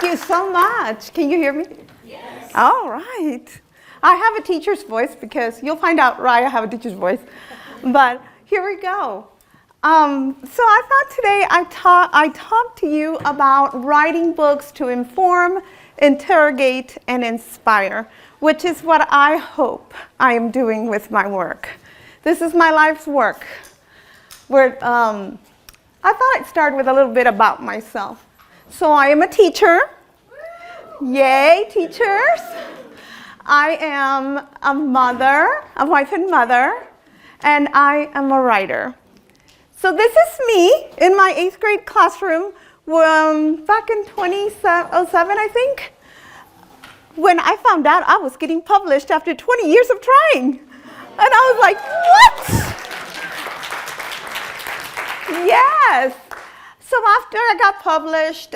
you so much. Can you hear me? Yes. All right. I have a teacher's voice because you'll find out why I have a teacher's voice. But here we go. So I thought today I'd talk to you about writing books to inform, interrogate, and inspire, which is what I hope I am doing with my work. This is my life's work. I thought I'd start with a little bit about myself. So I am a teacher. Yay, teachers. I am a mother, a wife and mother, and I am a writer. So this is me in my 8th grade classroom back in 2007, I think, when I found out I was getting published after 20 years of trying. And I was like, what? Yes. So after I got published,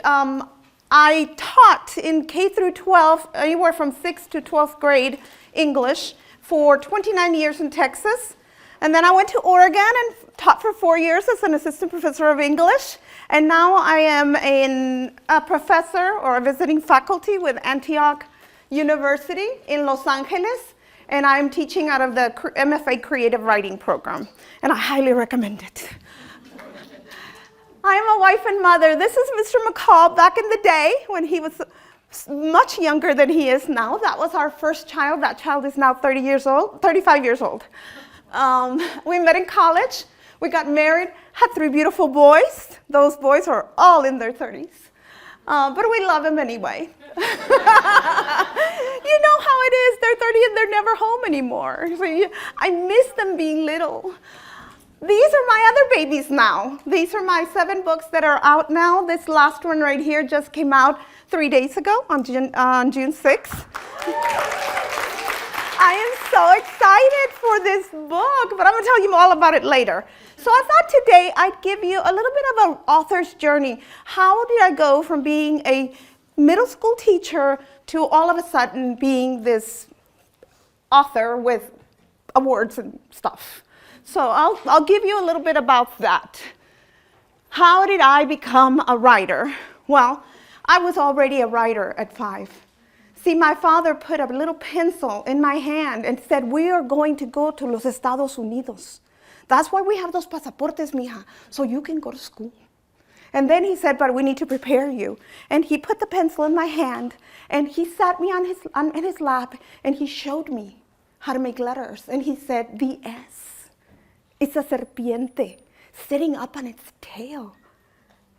I taught in K through 12, anywhere from 6th to 12th grade English for 29 years in Texas. And then I went to Oregon and taught for 4 years as an assistant professor of English. And now I am a professor or a visiting faculty with Antioch University in Los Angeles. And I'm teaching out of the MFA Creative Writing program. And I highly recommend it. I am a wife and mother. This is Mr. McCall back in the day when he was much younger than he is now. That was our first child. That child is now 35 years old. We met in college. We got married, had 3 beautiful boys. Those boys are all in their 30s. But we love them anyway. You know how it is. They're 30 and they're never home anymore. So I miss them being little. These are my other babies now. These are my 7 books that are out now. This last one right here just came out 3 days ago on June 6th. I am so excited for this book, but I'm going to tell you all about it later. So I thought today I'd give you a little bit of an author's journey. How did I go from being a middle school teacher to all of a sudden being this author with awards and stuff? So I'll give you a little bit about that. How did I become a writer? Well, I was already a writer at 5. See, my father put a little pencil in my hand and said, we are going to go to los Estados Unidos. That's why we have those pasaportes, mija, so you can go to school. And then he said, but we need to prepare you. And he put the pencil in my hand, and he sat me in his lap, and he showed me how to make letters. And he said, the S. It's a serpiente sitting up on its tail.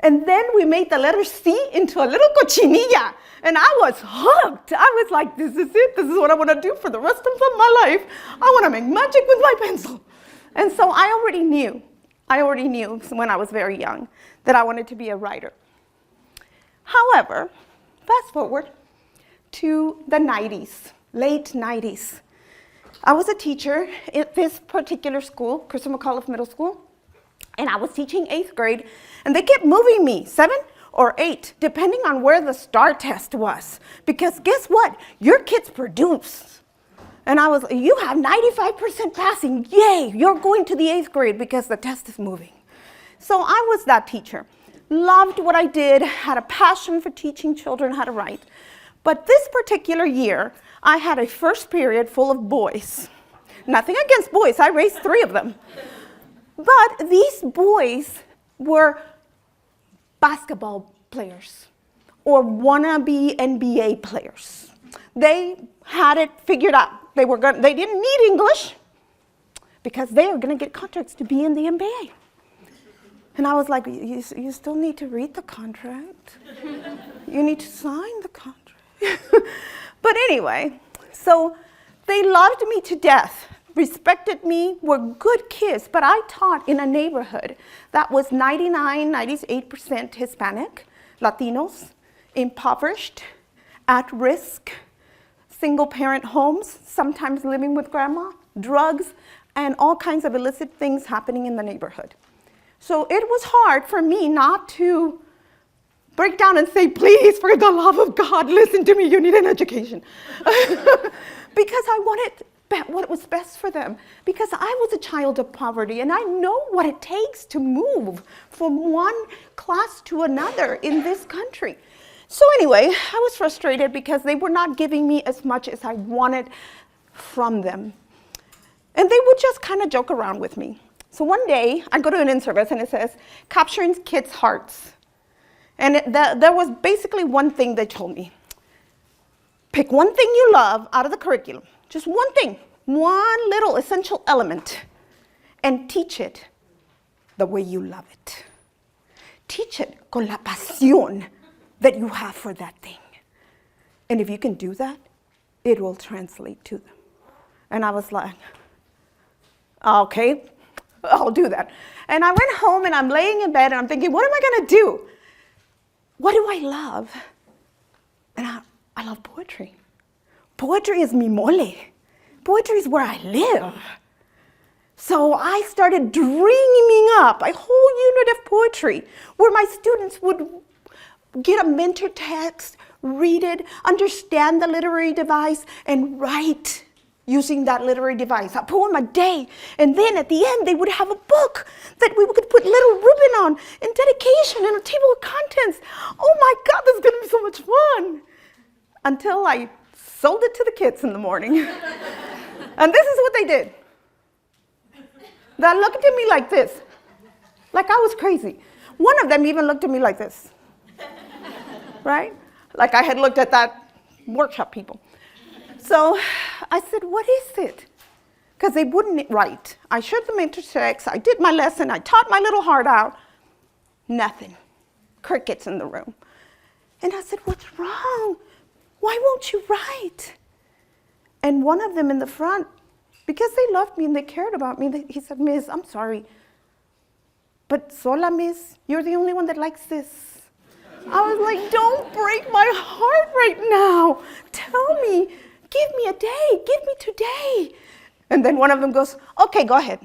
And then we made the letter C into a little cochinilla. And I was hooked. I was like, this is it. This is what I want to do for the rest of my life. I want to make magic with my pencil. And so I already knew when I was very young that I wanted to be a writer. However, fast forward to the 90s, late 90s. I was a teacher at this particular school, Christopher McCall Middle School, and I was teaching 8th grade, and they kept moving me 7 or 8, depending on where the STAR test was. Because guess what? Your kids produce. And I was, you have 95% passing. Yay, you're going to the 8th grade because the test is moving. So I was that teacher. Loved what I did, had a passion for teaching children how to write. But this particular year, I had a first period full of boys. Nothing against boys, I raised 3 of them. But these boys were basketball players or wannabe NBA players. They had it figured out. They didn't need English because they were going to get contracts to be in the NBA. And I was like, you still need to read the contract. You need to sign the contract. But anyway, so they loved me to death, respected me, were good kids, but I taught in a neighborhood that was 98% Hispanic, Latinos, impoverished, at risk, single-parent homes, sometimes living with grandma, drugs, and all kinds of illicit things happening in the neighborhood. So it was hard for me not to break down and say, please, for the love of God, listen to me, you need an education. Because I wanted what was best for them. Because I was a child of poverty, and I know what it takes to move from one class to another in this country. So anyway, I was frustrated because they were not giving me as much as I wanted from them. And they would just kind of joke around with me. So one day, I go to an in-service and it says, capturing kids' hearts. And there was basically one thing they told me. Pick one thing you love out of the curriculum, just one thing, one little essential element, and teach it the way you love it. Teach it con la pasión that you have for that thing. And if you can do that, it will translate to them. And I was like, okay, I'll do that. And I went home and I'm laying in bed and I'm thinking, what am I going to do? What do I love? And I love poetry. Poetry is mi mole. Poetry is where I live. So I started dreaming up a whole unit of poetry where my students would get a mentor text, read it, understand the literary device, and write using that literary device, a poem a day. And then at the end, they would have a book that we could put little ribbon on, and dedication, and a table of contents. Oh my God, this is going to be so much fun. Until I sold it to the kids in the morning. And this is what they did. They looked at me like this, like I was crazy. One of them even looked at me like this. Right? Like I had looked at that workshop people. So I said, what is it? Because they wouldn't write. I showed them intertext, I did my lesson, I taught my little heart out. Nothing. Crickets in the room. And I said, what's wrong? Why won't you write? And one of them in the front, because they loved me and they cared about me, he said, Miss, I'm sorry, but sola, Miss, you're the only one that likes this. I was like, don't break my heart right now. Tell me, give me a day, give me today. And then one of them goes, okay, go ahead.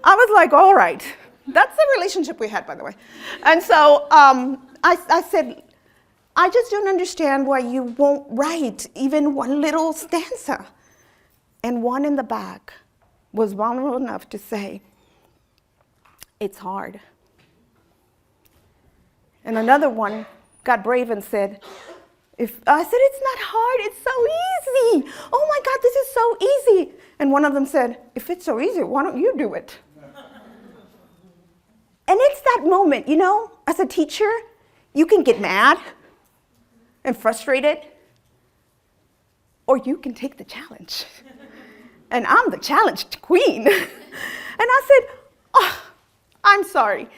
I was like, all right. That's the relationship we had, by the way. And so I said, I just don't understand why you won't write even one little stanza. And one in the back was vulnerable enough to say, it's hard. And another one got brave and said, I said, it's not hard, it's so easy. Oh my God, this is so easy. And one of them said, if it's so easy, why don't you do it? And it's that moment, you know, as a teacher, you can get mad and frustrated, or you can take the challenge. And I'm the challenged queen. And I said, oh, I'm sorry.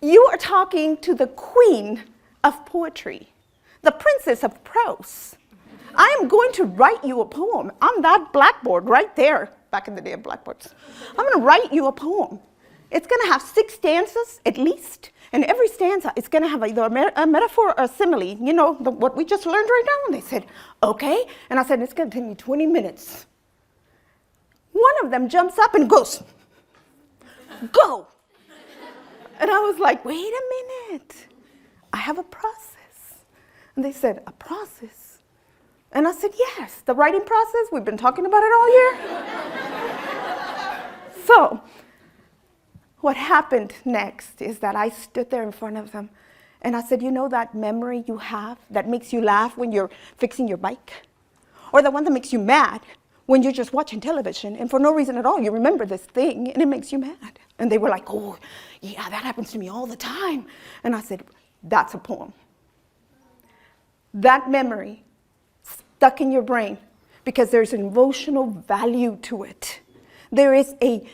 You are talking to the queen of poetry, the princess of prose. I am going to write you a poem on that blackboard right there, back in the day of blackboards. I'm going to write you a poem. It's going to have 6 stanzas at least, and every stanza is going to have either a metaphor or a simile, you know, what we just learned right now. And they said, okay. And I said, it's going to take me 20 minutes. One of them jumps up and goes, go. And I was like, wait a minute. I have a process. And they said, a process? And I said, yes, the writing process. We've been talking about it all year. So what happened next is that I stood there in front of them and I said, you know that memory you have that makes you laugh when you're fixing your bike? Or the one that makes you mad when you're just watching television and for no reason at all, you remember this thing and it makes you mad. And they were like, oh, yeah, that happens to me all the time. And I said, that's a poem. That memory stuck in your brain because there's an emotional value to it. There is a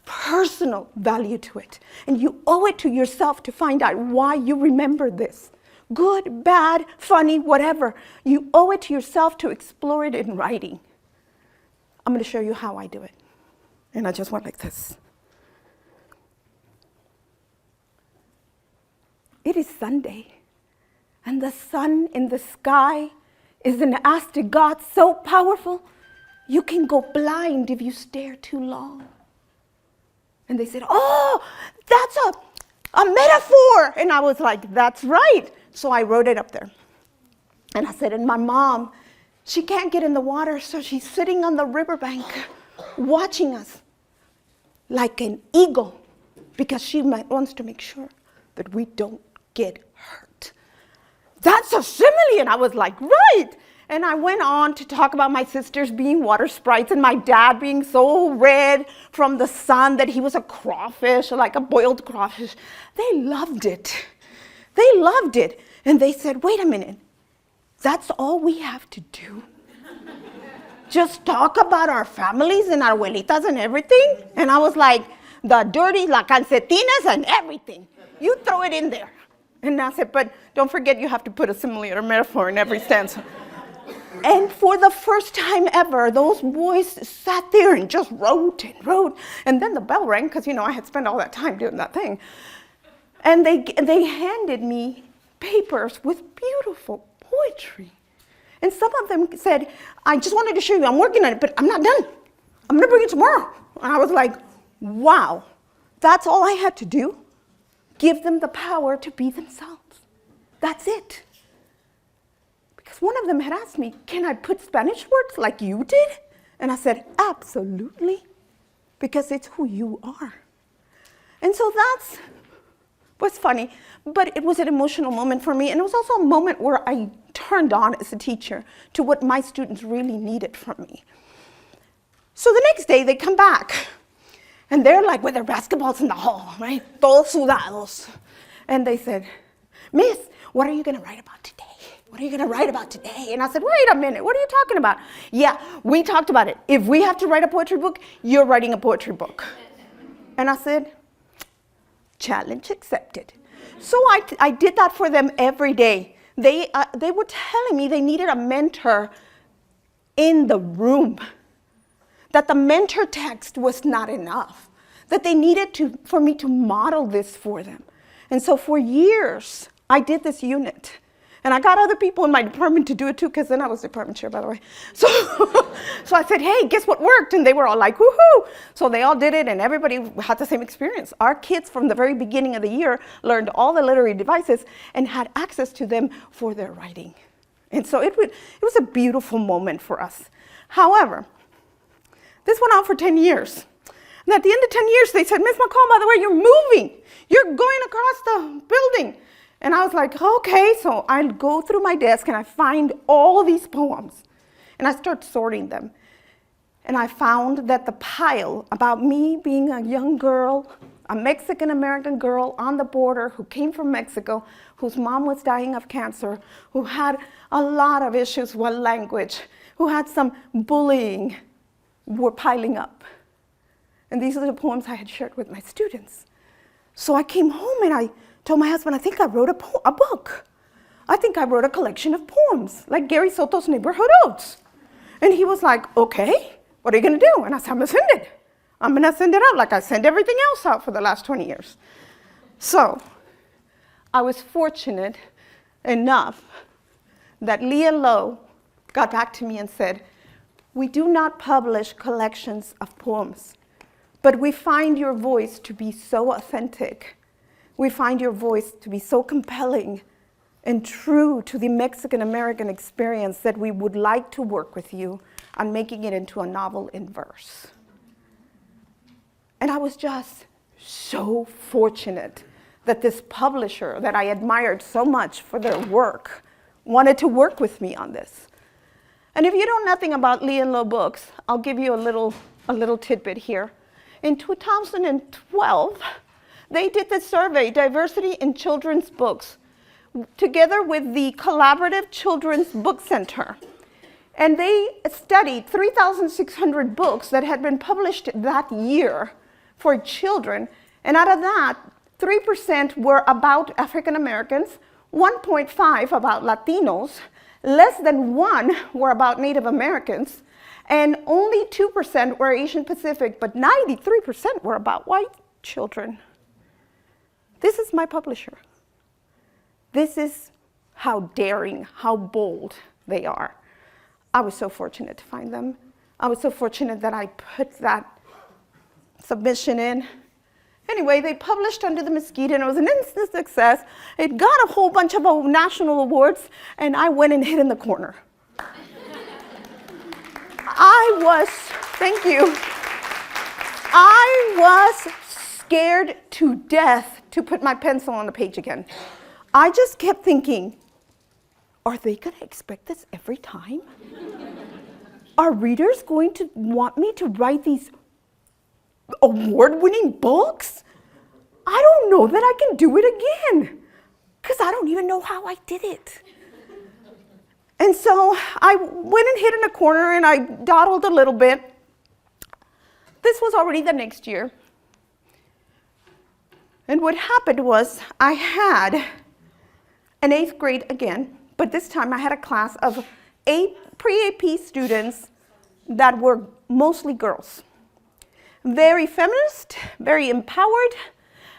personal value to it. And you owe it to yourself to find out why you remember this. Good, bad, funny, whatever. You owe it to yourself to explore it in writing. I'm going to show you how I do it. And I just went like this. It is Sunday, and the sun in the sky is an act to God so powerful, you can go blind if you stare too long. And they said, oh, that's a metaphor. And I was like, that's right. So I wrote it up there. And I said, and my mom, she can't get in the water, so she's sitting on the riverbank watching us like an eagle because she wants to make sure that we don't get hurt. that's a simile. And I was like, right. And I went on to talk about my sisters being water sprites and my dad being so red from the sun that he was a crawfish, like a boiled crawfish. They loved it. They loved it. And they said, wait a minute, that's all we have to do? Just talk about our families and our abuelitas and everything? And I was like, the dirty, la calcetinas and everything. You throw it in there. And I said, but don't forget you have to put a simile or metaphor in every stanza. And for the first time ever, those boys sat there and just wrote and wrote. And then the bell rang, because, I had spent all that time doing that thing. And they handed me papers with beautiful poetry. And some of them said, I just wanted to show you, I'm working on it, but I'm not done. I'm going to bring it tomorrow. And I was like, wow, that's all I had to do? Give them the power to be themselves. That's it. Because one of them had asked me, can I put Spanish words like you did? And I said, absolutely, because it's who you are. And so that was funny, but it was an emotional moment for me. And it was also a moment where I turned on as a teacher to what my students really needed from me. So the next day they come back and they're like with their basketballs in the hall, right? Todos sudados. And they said, Miss, what are you going to write about today? What are you going to write about today? And I said, wait a minute, what are you talking about? Yeah, we talked about it. If we have to write a poetry book, you're writing a poetry book. And I said, challenge accepted. So I did that for them every day. They were telling me they needed a mentor in the room, that the mentor text was not enough, that they needed for me to model this for them. And so for years, I did this unit. And I got other people in my department to do it too, because then I was department chair, by the way. So I said, hey, guess what worked? And they were all like, woohoo. So they all did it, and everybody had the same experience. Our kids from the very beginning of the year learned all the literary devices and had access to them for their writing. And so it was a beautiful moment for us. However, this went on for 10 years. And at the end of 10 years, they said, Ms. McCall, by the way, you're moving. You're going across the building. And I was like, okay, so I go through my desk and I find all these poems and I start sorting them. And I found that the pile about me being a young girl, a Mexican-American girl on the border who came from Mexico, whose mom was dying of cancer, who had a lot of issues with language, who had some bullying, were piling up. And these are the poems I had shared with my students. So I came home and I told my husband, I think I wrote a book. I think I wrote a collection of poems, like Gary Soto's Neighborhood Odes. And he was like, okay, what are you going to do? And I said, I'm going to send it. I'm going to send it out like I send everything else out for the last 20 years. So I was fortunate enough that Leah Lowe got back to me and said, we do not publish collections of poems, but we find your voice to be so authentic. We find your voice to be so compelling and true to the Mexican-American experience that we would like to work with you on making it into a novel in verse. And I was just so fortunate that this publisher that I admired so much for their work wanted to work with me on this. And if you know nothing about Lee and Low Books, I'll give you a little tidbit here. In 2012, they did the survey, Diversity in Children's Books, together with the Collaborative Children's Book Center. And they studied 3,600 books that had been published that year for children. And out of that, 3% were about African Americans, 1.5% about Latinos, less than 1% were about Native Americans, and only 2% were Asian Pacific, but 93% were about white children. This is my publisher. This is how daring, how bold they are. I was so fortunate to find them. I was so fortunate that I put that submission in. Anyway, they published Under the Mosquito, and it was an instant success. It got a whole bunch of national awards, and I went and hid in the corner. Thank you. I was scared to death to put my pencil on the page again. I just kept thinking, are they going to expect this every time? Are readers going to want me to write these award-winning books? I don't know that I can do it again, because I don't even know how I did it. And so I went and hid in a corner and I dawdled a little bit. This was already the next year. And what happened was I had an 8th grade again, but this time I had a class of 8 pre-AP students that were mostly girls. Very feminist, very empowered,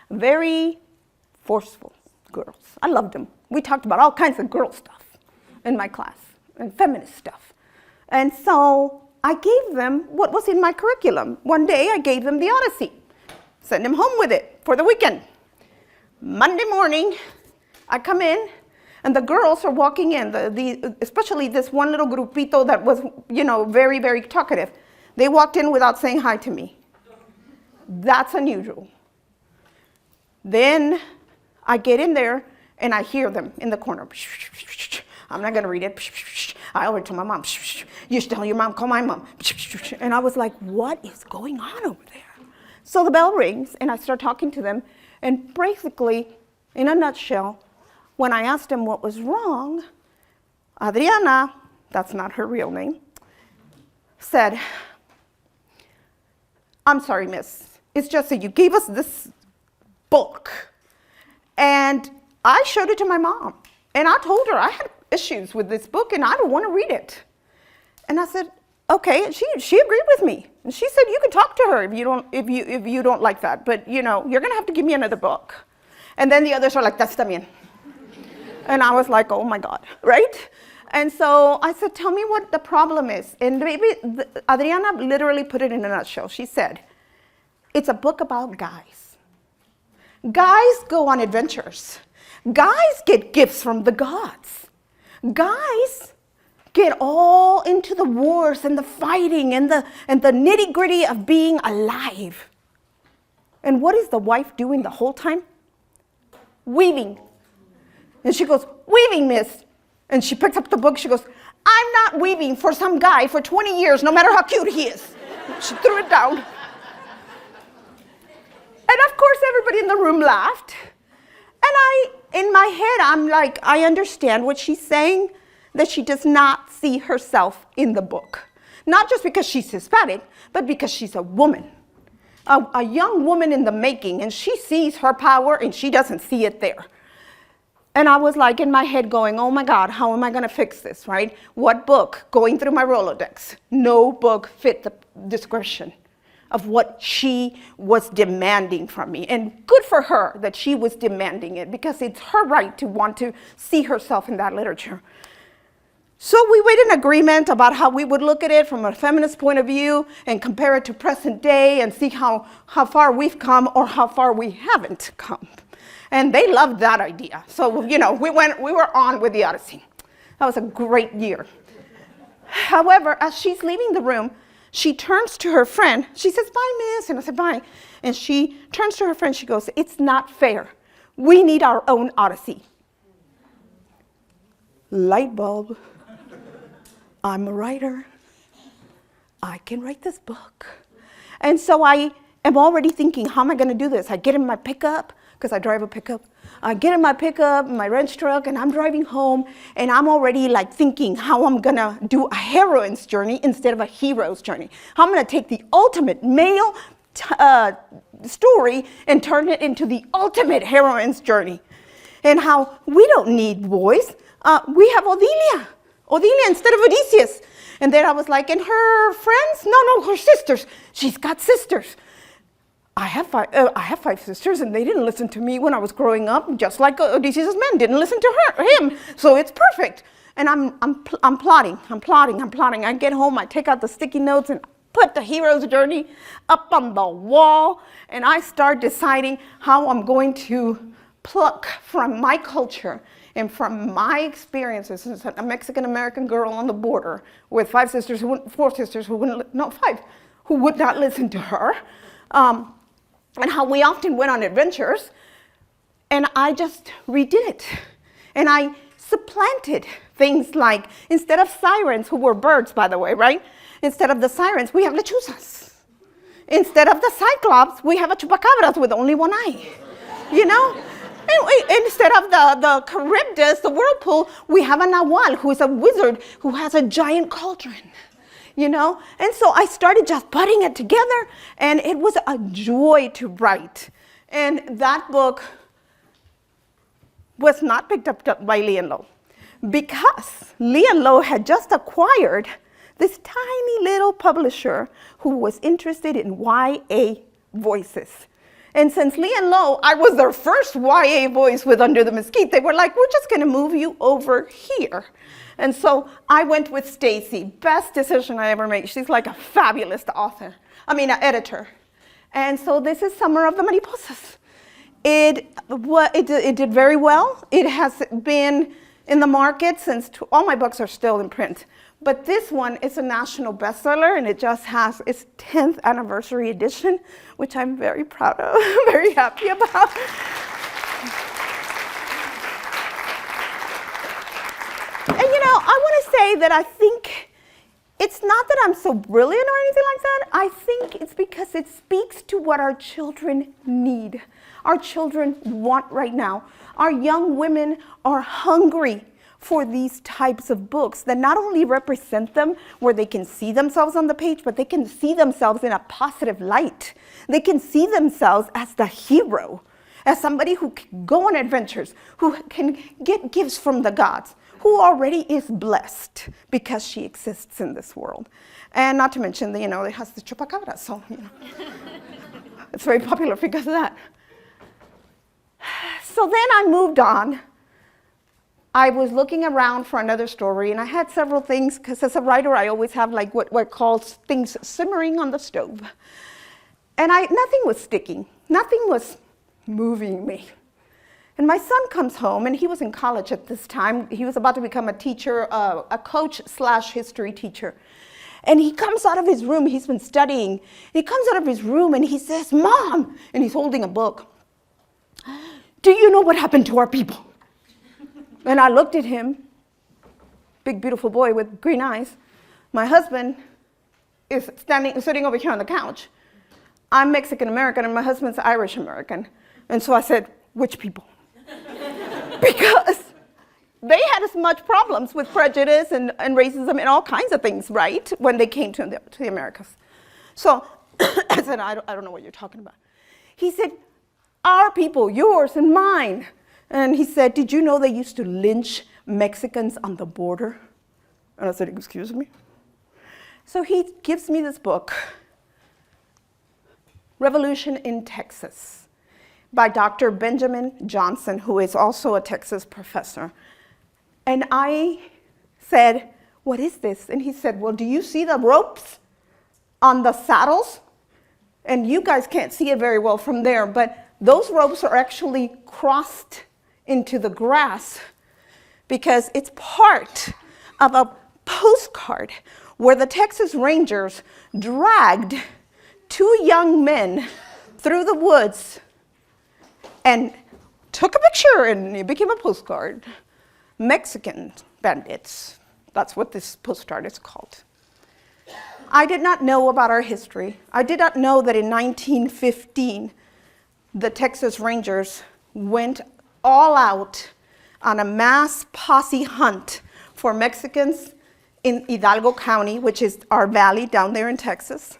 very forceful girls. I loved them. We talked about all kinds of girl stuff in my class, and feminist stuff. And so I gave them what was in my curriculum. One day I gave them the Odyssey. Send them home with it for the weekend. Monday morning, I come in, and the girls are walking in, especially this one little grupito that was, very, very talkative. They walked in without saying hi to me. That's unusual. Then I get in there, and I hear them in the corner. I'm not going to read it. I already told my mom. You should tell your mom, call my mom. And I was like, what is going on over there? So the bell rings, and I start talking to them. And basically, in a nutshell, when I asked them what was wrong, Adriana, that's not her real name, said, I'm sorry, miss. It's just that you gave us this book. And I showed it to my mom. And I told her I had issues with this book and I don't want to read it. And I said, okay. And she agreed with me. And she said, you can talk to her if you don't like that. But you're going to have to give me another book. And then the others are like, that's también. And I was like, oh my God, right? And so I said, tell me what the problem is. And Adriana literally put it in a nutshell. She said, it's a book about guys. Guys go on adventures. Guys get gifts from the gods. Guys get all into the wars and the fighting and the nitty-gritty of being alive. And what is the wife doing the whole time? Weaving. And she goes, weaving, miss. And she picks up the book. She goes, I'm not weaving for some guy for 20 years, no matter how cute he is. She threw it down. And of course, everybody in the room laughed. And in my head, I'm like, I understand what she's saying, that she does not see herself in the book. Not just because she's Hispanic, but because she's a woman. A young woman in the making, and she sees her power, and she doesn't see it there. And I was like in my head going, oh my God, how am I going to fix this, right? What book? Going through my Rolodex. No book fit the description of what she was demanding from me. And good for her that she was demanding it, because it's her right to want to see herself in that literature. So we made an agreement about how we would look at it from a feminist point of view and compare it to present day and see how far we've come or how far we haven't come. And they loved that idea. So, we were on with the Odyssey. That was a great year. However, as she's leaving the room, she turns to her friend. She says, bye, miss. And I said, bye. And she turns to her friend. She goes, it's not fair. We need our own Odyssey. Light bulb. I'm a writer. I can write this book. And so I am already thinking, how am I going to do this? I get in my pickup, because I drive a pickup. I get in my pickup, my wrench truck, and I'm driving home, and I'm already like thinking how I'm going to do a heroine's journey instead of a hero's journey. How I'm going to take the ultimate male story and turn it into the ultimate heroine's journey. And how we don't need boys. We have Odelia instead of Odysseus. And then I was like, and her friends? No, her sisters. She's got sisters. I have 5 sisters, and they didn't listen to me when I was growing up, just like Odysseus' men didn't listen to him. So it's perfect. And I'm plotting. I get home, I take out the sticky notes and put the hero's journey up on the wall, and I start deciding how I'm going to pluck from my culture and from my experiences as a Mexican-American girl on the border with 4 sisters who would not listen to her, and how we often went on adventures, and I just redid it. And I supplanted things like, instead of sirens, who were birds, by the way, right? Instead of the sirens, we have lechuzas. Instead of the cyclops, we have a chupacabras with only one eye, you know? And instead of the Charybdis, the whirlpool, we have a nahual, who is a wizard who has a giant cauldron, you know? And so I started just putting it together, and it was a joy to write. And that book was not picked up by Lee and Low, because Lee and Low had just acquired this tiny little publisher who was interested in YA voices. And since Lee and Low, I was their first YA voice with Under the Mesquite, they were like, we're just gonna move you over here. And so I went with Stacy, best decision I ever made. She's like a fabulous editor. And so this is Summer of the Mariposas. It did very well. It has been in the market since, all my books are still in print. But this one is a national bestseller, and it just has its 10th anniversary edition, which I'm very proud of, very happy about. And you know, I want to say that I think it's not that I'm so brilliant or anything like that. I think it's because it speaks to what our children need, our children want right now. Our young women are hungry for these types of books that not only represent them where they can see themselves on the page, but they can see themselves in a positive light. They can see themselves as the hero, as somebody who can go on adventures, who can get gifts from the gods, who already is blessed because she exists in this world. And not to mention, it has the chupacabra, so it's very popular because of that. So then I moved on. I was looking around for another story, and I had several things, because as a writer, I always have like what calls things simmering on the stove. And nothing was sticking. Nothing was moving me. And my son comes home, and he was in college at this time. He was about to become a teacher, a coach/history teacher. And he comes out of his room, he's been studying. He comes out of his room, and he says, "Mom," and he's holding a book, "do you know what happened to our people?" And I looked at him, big, beautiful boy with green eyes. My husband is sitting over here on the couch. I'm Mexican-American, and my husband's Irish-American. And so I said, "Which people?" Because they had as much problems with prejudice and racism and all kinds of things, right, when they came to the Americas. So I said, I don't know what you're talking about. He said, "Our people, yours and mine." And he said, "Did you know they used to lynch Mexicans on the border?" And I said, "Excuse me?" So he gives me this book, Revolution in Texas, by Dr. Benjamin Johnson, who is also a Texas professor. And I said, "What is this?" And he said, "Well, do you see the ropes on the saddles? And you guys can't see it very well from there, but those ropes are actually crossed into the grass because it's part of a postcard where the Texas Rangers dragged 2 young men through the woods and took a picture, and it became a postcard. Mexican bandits. That's what this postcard is called. I did not know about our history. I did not know that in 1915, the Texas Rangers went all out on a mass posse hunt for Mexicans in Hidalgo County, which is our valley down there in Texas,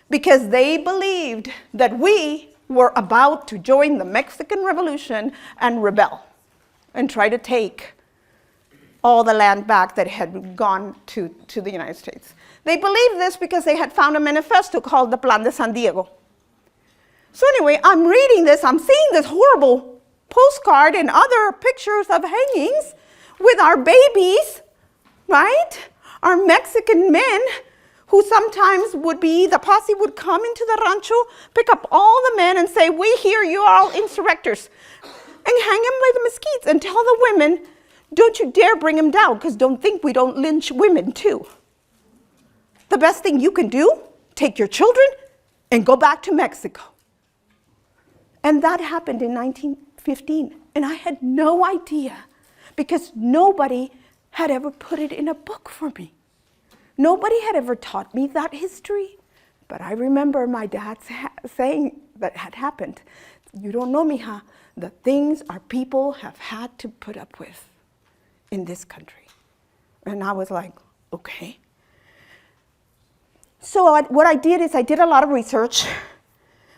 because they believed that we were about to join the Mexican Revolution and rebel and try to take all the land back that had gone to the United States. They believed this because they had found a manifesto called the Plan de San Diego. So anyway, I'm reading this, I'm seeing this horrible postcard and other pictures of hangings with our babies, right? Our Mexican men who sometimes the posse would come into the rancho, pick up all the men and say, "We hear you are all insurrectors," and hang them by the mesquites and tell the women, "Don't you dare bring them down, because don't think we don't lynch women too. The best thing you can do, take your children and go back to Mexico." And that happened in 1915, and I had no idea, because nobody had ever put it in a book for me. Nobody had ever taught me that history. But I remember my dad saying that had happened. You don't know, mija, the things our people have had to put up with in this country. And I was like, okay. So what I did is I did a lot of research.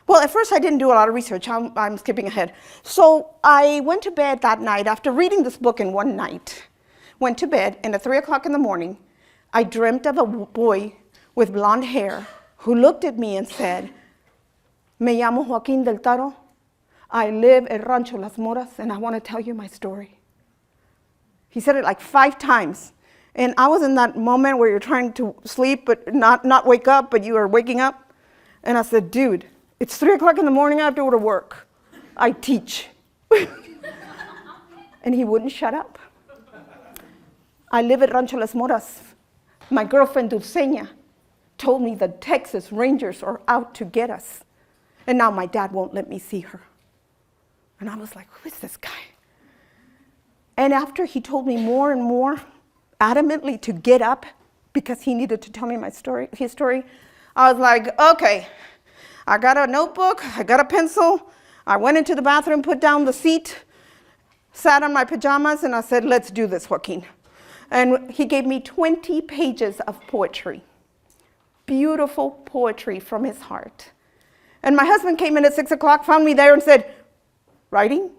Well, at first I didn't do a lot of research. I'm skipping ahead. So I went to bed that night after reading this book in one night. Went to bed, and at 3 o'clock in the morning, I dreamt of a boy with blonde hair who looked at me and said, Me llamo Joaquín del Taro. I live at Rancho Las Moras, and I want to tell you my story. He said it like 5 times. And I was in that moment where you're trying to sleep, but not wake up, but you are waking up. And I said, dude, it's 3 o'clock in the morning, I have to go to work. I teach. And he wouldn't shut up. I live at Rancho Las Moras. My girlfriend Dulceña told me the Texas Rangers are out to get us. And now my dad won't let me see her. And I was like, who is this guy? And after he told me more and more adamantly to get up because he needed to tell me his story, I was like, okay, I got a notebook, I got a pencil, I went into the bathroom, put down the seat, sat on my pajamas, and I said, let's do this, Joaquin. And he gave me 20 pages of poetry, beautiful poetry from his heart. And my husband came in at 6 o'clock, found me there and said, writing?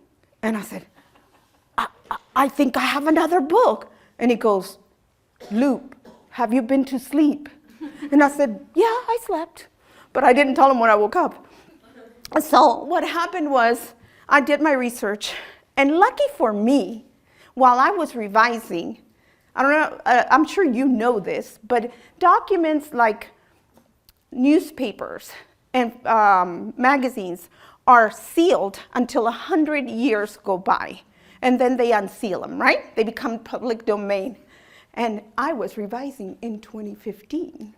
And I said, I think I have another book. And he goes, Lupe, have you been to sleep? And I said, yeah, I slept. But I didn't tell him when I woke up. So what happened was I did my research. And lucky for me, while I was revising, I don't know, I'm sure you know this, but documents like newspapers and magazines are sealed until 100 years go by. And then they unseal them, right? They become public domain. And I was revising in 2015.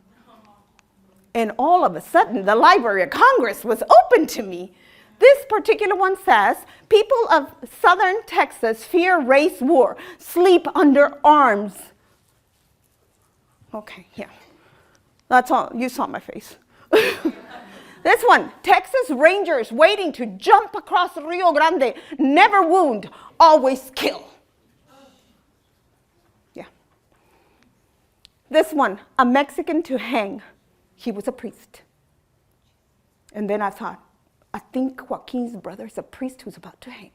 And all of a sudden, the Library of Congress was open to me. This particular one says, people of southern Texas fear race war, sleep under arms. Okay, yeah. That's all. You saw my face. This one, Texas Rangers waiting to jump across Rio Grande, never wound, always kill. Yeah. This one, a Mexican to hang. He was a priest. And then I thought, I think Joaquin's brother is a priest who's about to hang.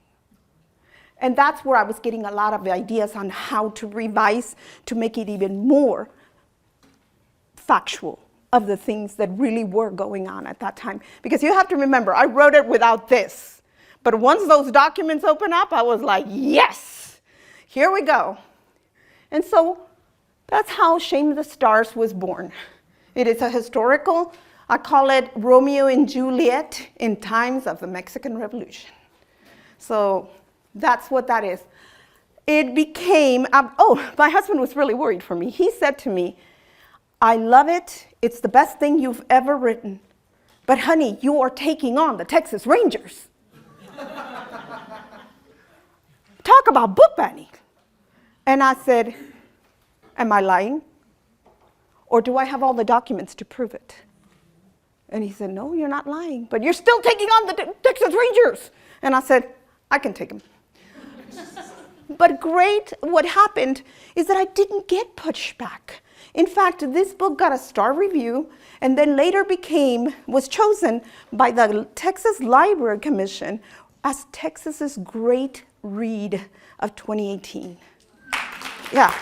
And that's where I was getting a lot of ideas on how to revise to make it even more factual of the things that really were going on at that time. Because you have to remember, I wrote it without this. But once those documents open up, I was like, yes, here we go. And so that's how Shame of the Stars was born. It is a historical, I call it Romeo and Juliet in times of the Mexican Revolution. So that's what that is. It became, my husband was really worried for me. He said to me, I love it. It's the best thing you've ever written. But honey, you are taking on the Texas Rangers. Talk about book banning. And I said, am I lying? Or do I have all the documents to prove it? And he said, no, you're not lying, but you're still taking on the Texas Rangers. And I said, I can take them. But what happened is that I didn't get pushback. In fact, this book got a star review and then later was chosen by the Texas Library Commission as Texas's great read of 2018. Yeah.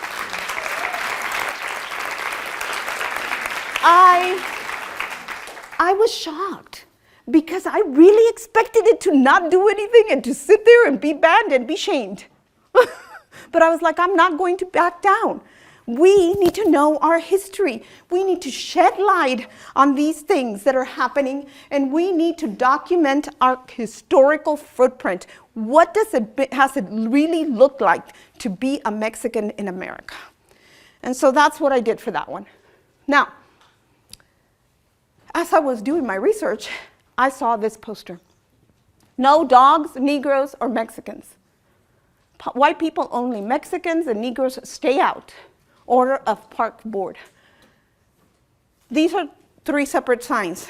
I was shocked because I really expected it to not do anything and to sit there and be banned and be shamed. But I was like, I'm not going to back down. We need to know our history. We need to shed light on these things that are happening, and we need to document our historical footprint. What has it really looked like to be a Mexican in America? And so that's what I did for that one. Now, as I was doing my research, I saw this poster. No dogs, Negroes, or Mexicans. White people only. Mexicans and Negroes stay out. Order of Park Board. These are 3 separate signs.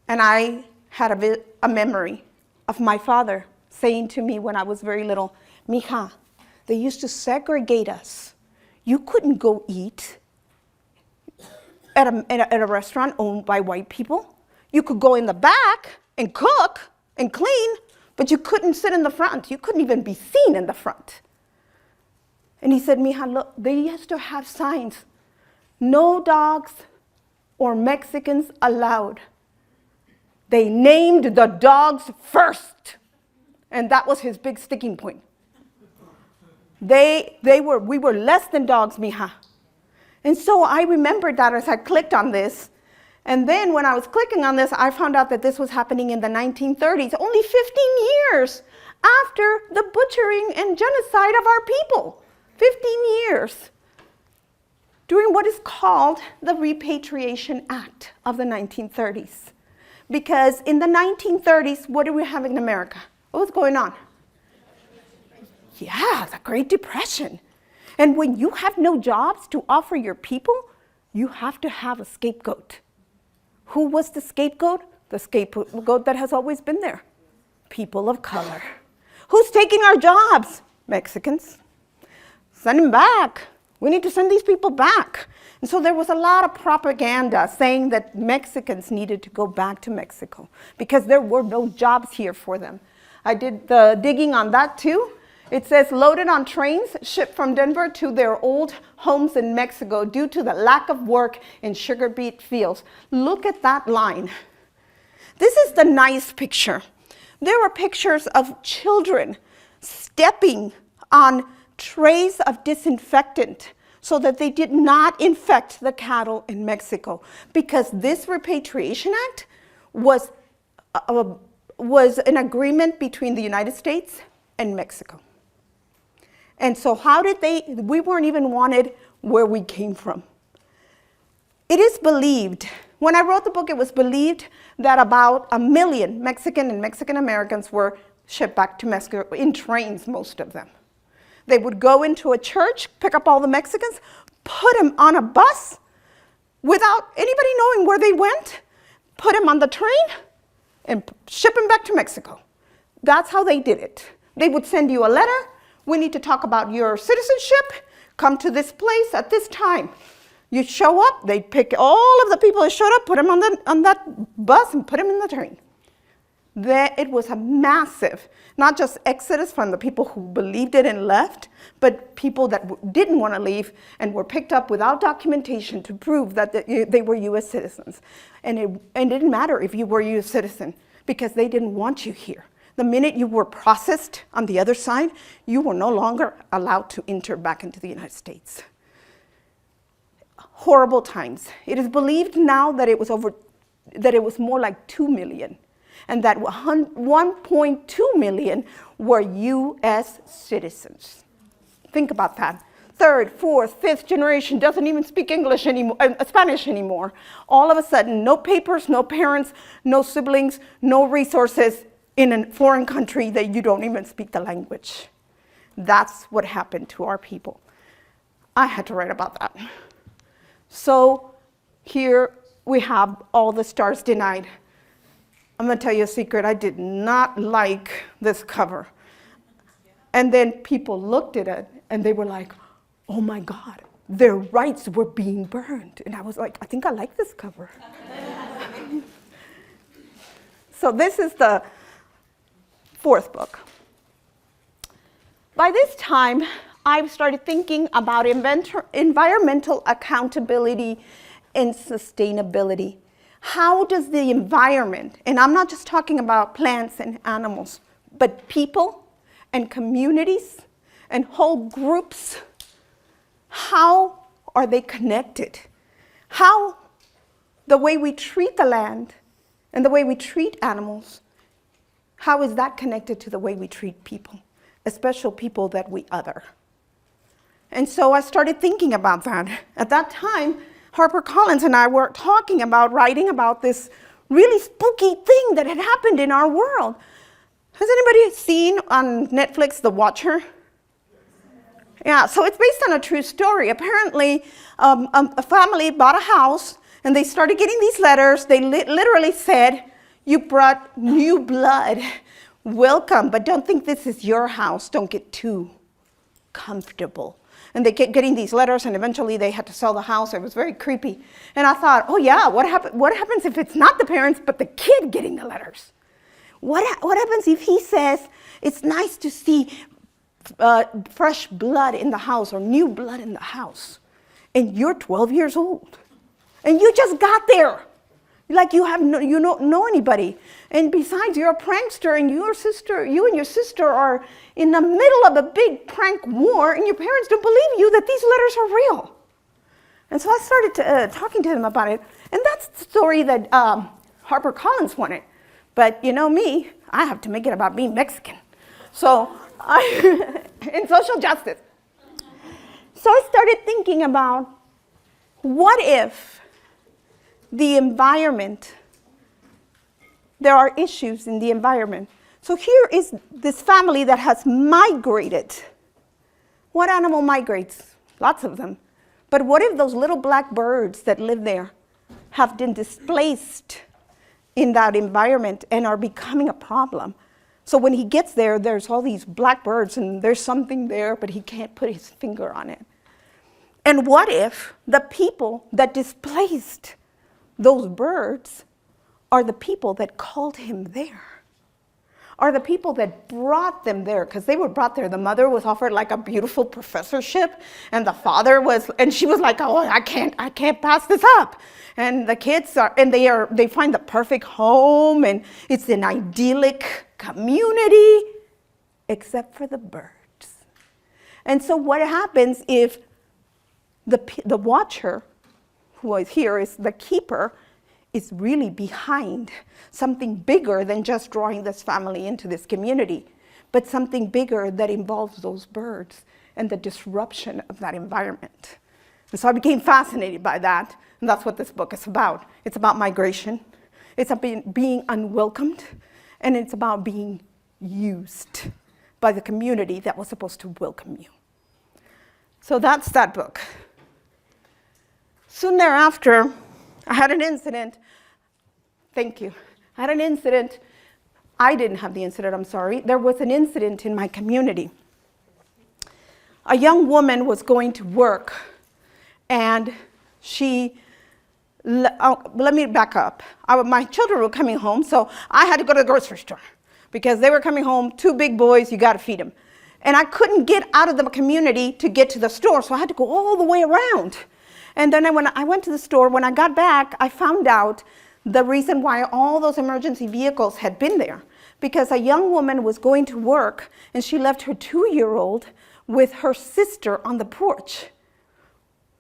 And I had a memory of my father saying to me when I was very little, "Mija, they used to segregate us. You couldn't go eat at a restaurant owned by white people. You could go in the back and cook and clean, but you couldn't sit in the front. You couldn't even be seen in the front." And he said, "Mija, look, they used to have signs. No dogs or Mexicans allowed. They named the dogs first." And that was his big sticking point. We were less than dogs, mija. And so I remembered that as I clicked on this. And then when I was clicking on this, I found out that this was happening in the 1930s, only 15 years after the butchering and genocide of our people. 15 years. During what is called the Repatriation Act of the 1930s. Because in the 1930s, what do we have in America? What was going on? Yeah, the Great Depression. And when you have no jobs to offer your people, you have to have a scapegoat. Who was the scapegoat? The scapegoat that has always been there. People of color. Who's taking our jobs? Mexicans. Send them back. We need to send these people back. And so there was a lot of propaganda saying that Mexicans needed to go back to Mexico because there were no jobs here for them. I did the digging on that too. It says loaded on trains, shipped from Denver to their old homes in Mexico due to the lack of work in sugar beet fields. Look at that line. This is the nice picture. There were pictures of children stepping on trays of disinfectant so that they did not infect the cattle in Mexico, because this Repatriation Act was an agreement between the United States and Mexico. And so we weren't even wanted where we came from. It is believed, when I wrote the book, it was believed that about 1 million Mexican and Mexican Americans were shipped back to Mexico in trains, most of them. They would go into a church, pick up all the Mexicans, put them on a bus without anybody knowing where they went, put them on the train, and ship them back to Mexico. That's how they did it. They would send you a letter. We need to talk about your citizenship. Come to this place at this time. You show up, they pick all of the people that showed up, put them on that bus and put them in the train. It was a massive, not just exodus from the people who believed it and left, but people that didn't want to leave and were picked up without documentation to prove that they were U.S. citizens. And it didn't matter if you were a U.S. citizen, because they didn't want you here. The minute you were processed on the other side, you were no longer allowed to enter back into the United States. Horrible times. It is believed now that it was more like 2 million. And that 1.2 million were U.S. citizens. Think about that. 3rd, 4th, 5th generation doesn't even speak English anymore, Spanish anymore. All of a sudden, no papers, no parents, no siblings, no resources in a foreign country that you don't even speak the language. That's what happened to our people. I had to write about that. So here we have all the stars denied. I'm going to tell you a secret. I did not like this cover. And then people looked at it and they were like, oh my God, their rights were being burned. And I was like, I think I like this cover. So this is the 4th book. By this time, I started thinking about environmental accountability and sustainability. How does the environment, and I'm not just talking about plants and animals, but people and communities and whole groups, how are they connected? How the way we treat the land and the way we treat animals, how is that connected to the way we treat people, especially people that we other? And so I started thinking about that. At that time, HarperCollins and I were talking about writing about this really spooky thing that had happened in our world. Has anybody seen on Netflix The Watcher? Yeah, so it's based on a true story. Apparently, a family bought a house, and they started getting these letters. They literally said, "You brought new blood. Welcome, but don't think this is your house. Don't get too comfortable." And they kept getting these letters, and eventually they had to sell the house. It was very creepy. And I thought, oh yeah, what happens if it's not the parents, but the kid getting the letters? What happens if he says, "It's nice to see fresh blood in the house," or "new blood in the house," and you're 12 years old, and you just got there, like you don't know anybody, and besides you're a prankster, and you and your sister are in the middle of a big prank war, and your parents don't believe you that these letters are real. And so I started talking to them about it, and that's the story that HarperCollins wanted. But you know me, I have to make it about being Mexican. So in social justice. So I started thinking about, what if the environment, there are issues in the environment. So here is this family that has migrated. What animal migrates? Lots of them. But what if those little black birds that live there have been displaced in that environment and are becoming a problem? So when he gets there, there's all these black birds, and there's something there, but he can't put his finger on it. And what if the people that displaced those birds are the people that called him there? Are the people that brought them there? Because they were brought there. The mother was offered like a beautiful professorship, and the father was, and she was like, "Oh, I can't pass this up." And the kids they find the perfect home, and it's an idyllic community, except for the birds. And so what happens if the watcher, who is here, is the keeper, is really behind something bigger than just drawing this family into this community, but something bigger that involves those birds and the disruption of that environment. And so I became fascinated by that, and that's what this book is about. It's about migration, it's about being unwelcomed, and it's about being used by the community that was supposed to welcome you. So that's that book. Soon thereafter, I had an incident. Thank you. I had an incident. I didn't have the incident, I'm sorry. There was an incident in my community. A young woman was going to work, and let me back up. My children were coming home, so I had to go to the grocery store because they were coming home, 2 big boys, you got to feed them. And I couldn't get out of the community to get to the store, so I had to go all the way around. And then when I went to the store, when I got back, I found out the reason why all those emergency vehicles had been there. Because a young woman was going to work, and she left her 2-year-old with her sister on the porch.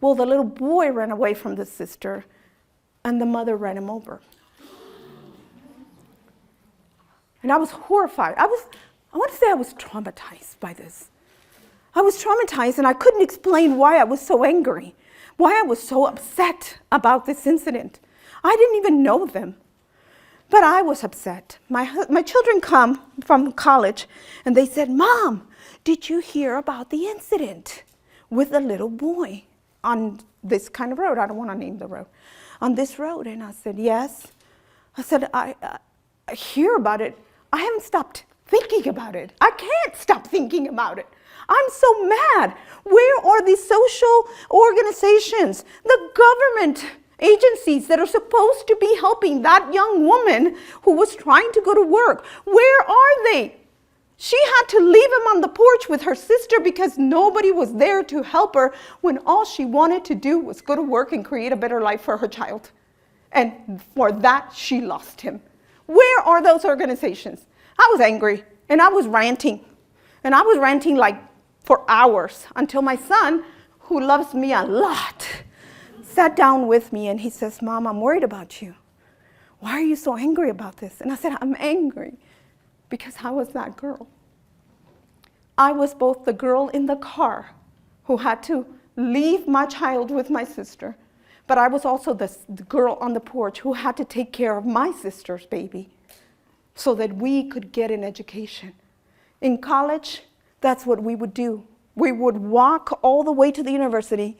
Well, the little boy ran away from the sister, and the mother ran him over. And I was horrified. I want to say I was traumatized by this. I was traumatized, and I couldn't explain why I was so angry, why I was so upset about this incident. I didn't even know them, but I was upset. My children come from college, and they said, "Mom, did you hear about the incident with the little boy on this kind of road?" I don't want to name the road. "On this road." And I said, "Yes." I said, I hear about it. I haven't stopped thinking about it. I can't stop thinking about it. I'm so mad. Where are the social organizations, the government agencies that are supposed to be helping that young woman who was trying to go to work? Where are they? She had to leave him on the porch with her sister because nobody was there to help her when all she wanted to do was go to work and create a better life for her child. And for that, she lost him. Where are those organizations? I was angry, and I was ranting. And I was ranting like for hours until my son, who loves me a lot, sat down with me, and he says, "Mom, I'm worried about you. Why are you so angry about this?" And I said, "I'm angry because I was that girl. I was both the girl in the car who had to leave my child with my sister, but I was also the girl on the porch who had to take care of my sister's baby. so that we could get an education. In college, that's what we would do. We would walk all the way to the university,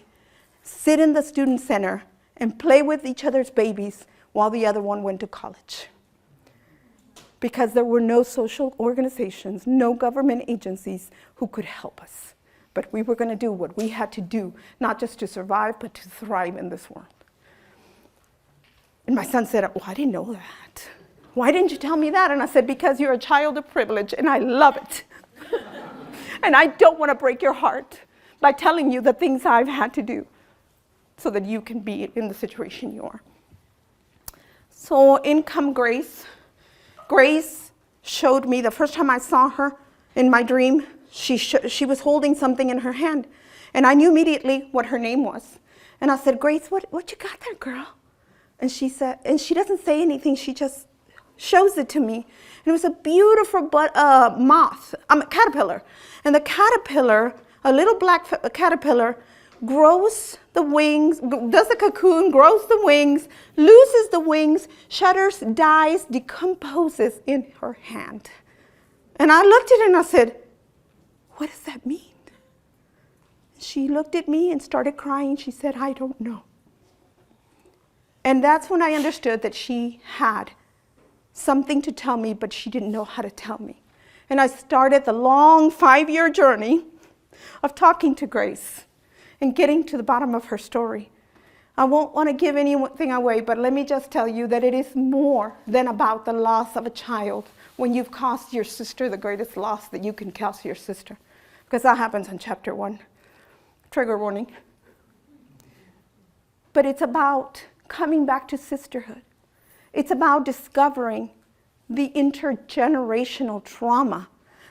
sit in the student center, and play with each other's babies while the other one went to college. Because there were no social organizations, no government agencies who could help us. But we were going to do what we had to do, not just to survive, but to thrive in this world. And my son said, "Oh, I didn't know that. Why didn't you tell me that?" And I said, "Because you're a child of privilege, and I love it. And I don't want to break your heart by telling you the things I've had to do so that you can be in the situation you are." So in come Grace. Grace showed me, the first time I saw her in my dream, she was holding something in her hand. And I knew immediately what her name was. And I said, "Grace, what you got there, girl?" And she said, and she doesn't say anything, she just shows it to me. And it was a beautiful caterpillar. And the caterpillar, a little black caterpillar, grows the wings, does the cocoon, grows the wings, loses the wings, shudders, dies, decomposes in her hand. And I looked at it and I said, "What does that mean?" She looked at me and started crying. She said, "I don't know." And that's when I understood that she had something to tell me, but she didn't know how to tell me. And I started the long 5-year journey of talking to Grace and getting to the bottom of her story. I won't want to give anything away, but let me just tell you that it is more than about the loss of a child when you've caused your sister the greatest loss that you can cause your sister. Because that happens in chapter 1. Trigger warning. But it's about coming back to sisterhood. It's about discovering the intergenerational trauma,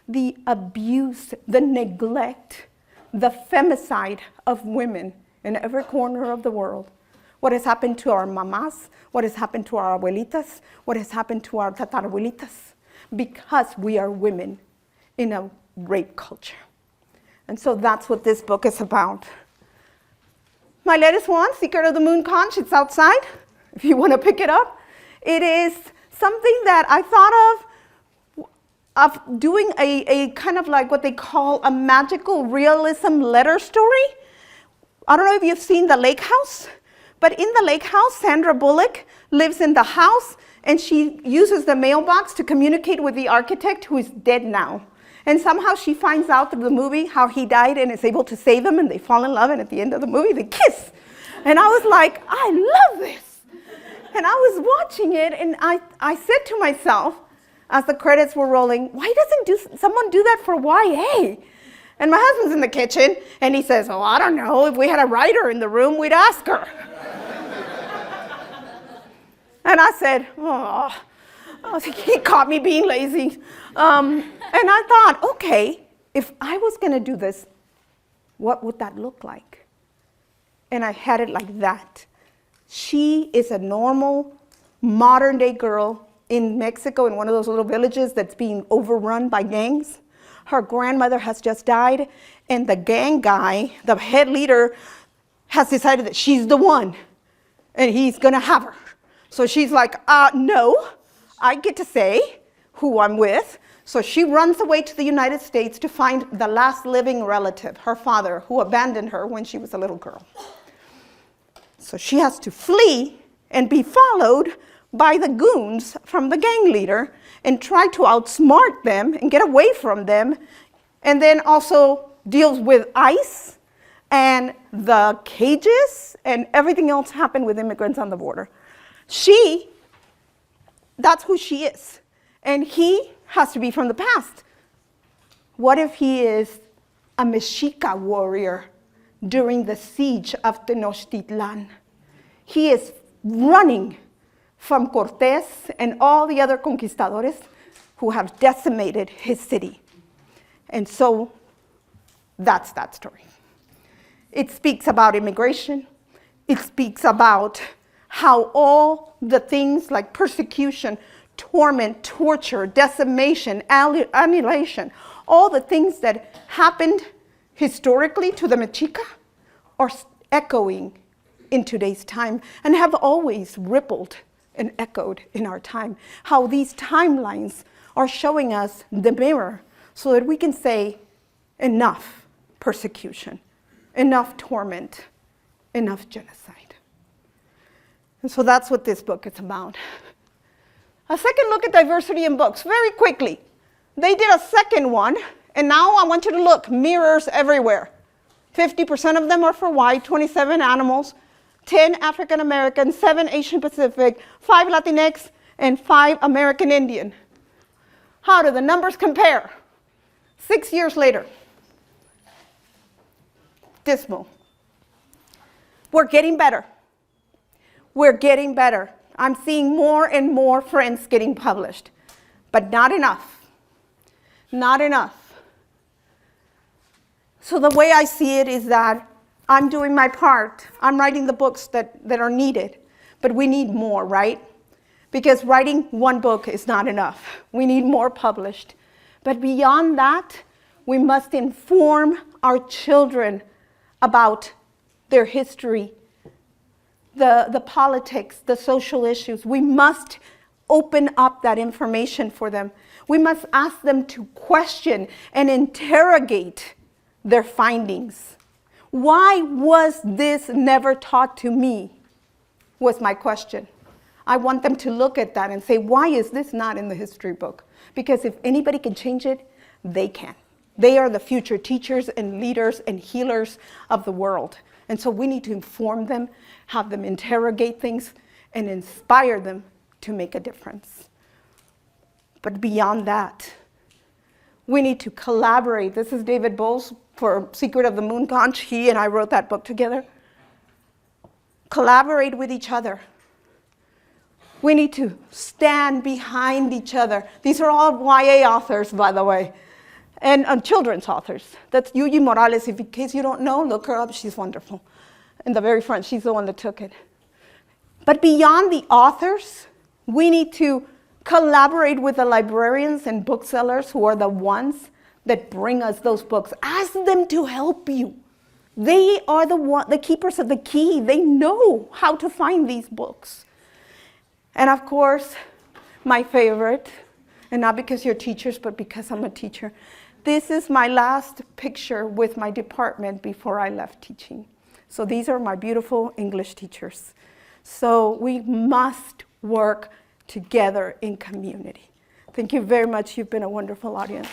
the abuse, the neglect, the femicide of women in every corner of the world. What has happened to our mamás, what has happened to our abuelitas, what has happened to our tatarabuelitas, because we are women in a rape culture. And so that's what this book is about. My latest one, Secret of the Moon Conch, it's outside, if you want to pick it up. It is something that I thought of doing a kind of like what they call a magical realism letter story. I don't know if you've seen The Lake House, but in The Lake House, Sandra Bullock lives in the house and she uses the mailbox to communicate with the architect who is dead now. And somehow she finds out through the movie how he died and is able to save him, and they fall in love, and at the end of the movie they kiss. And I was like, I love this. And I was watching it and I said to myself, as the credits were rolling, why doesn't someone do that for YA? And my husband's in the kitchen, and he says, "Oh, I don't know. If we had a writer in the room, we'd ask her." And I said, "Oh," he caught me being lazy. And I thought, okay, if I was going to do this, what would that look like? And I had it like that. She is a normal, modern-day girl in Mexico, in one of those little villages that's being overrun by gangs. Her grandmother has just died, and the gang guy, the head leader, has decided that she's the one, and he's gonna have her. So she's like, no, I get to say who I'm with. So she runs away to the United States to find the last living relative, her father, who abandoned her when she was a little girl. So she has to flee and be followed by the goons from the gang leader and try to outsmart them and get away from them, and then also deals with ICE and the cages and everything else happened with immigrants on the border. That's who she is. And he has to be from the past. What if he is a Mexica warrior during the siege of Tenochtitlan? He is running from Cortés and all the other conquistadores who have decimated his city. And so that's that story. It speaks about immigration. It speaks about how all the things like persecution, torment, torture, decimation, annihilation, all the things that happened historically to the Mexica are echoing in today's time and have always rippled and echoed in our time. How these timelines are showing us the mirror so that we can say, enough persecution, enough torment, enough genocide. And so that's what this book is about. A second look at diversity in books, very quickly. They did a second one, and now I want you to look, mirrors everywhere. 50% of them are for white, 27 animals, 10 African American, 7 Asian Pacific, 5 Latinx, and 5 American Indian. How do the numbers compare? 6 years later. Dismal. We're getting better. We're getting better. I'm seeing more and more friends getting published, but not enough. Not enough. So the way I see it is that I'm doing my part. I'm writing the books that are needed, but we need more, right? Because writing one book is not enough. We need more published. But beyond that, we must inform our children about their history, the politics, the social issues. We must open up that information for them. We must ask them to question and interrogate their findings. Why was this never taught to me? Was my question. I want them to look at that and say, why is this not in the history book? Because if anybody can change it, they can. They are the future teachers and leaders and healers of the world. And so we need to inform them, have them interrogate things, and inspire them to make a difference. But beyond that, we need to collaborate. This is David Bowles for Secret of the Moon Conch. He and I wrote that book together. Collaborate with each other. We need to stand behind each other. These are all YA authors, by the way, and children's authors. That's Yuyi Morales. If in case you don't know, look her up. She's wonderful. In the very front, she's the one that took it. But beyond the authors, we need to collaborate with the librarians and booksellers who are the ones that bring us those books. Ask them to help you. They are the keepers of the key. They know how to find these books. And of course, my favorite, and not because you're teachers, but because I'm a teacher, this is my last picture with my department before I left teaching. So these are my beautiful English teachers. So we must work together in community. Thank you very much. You've been a wonderful audience.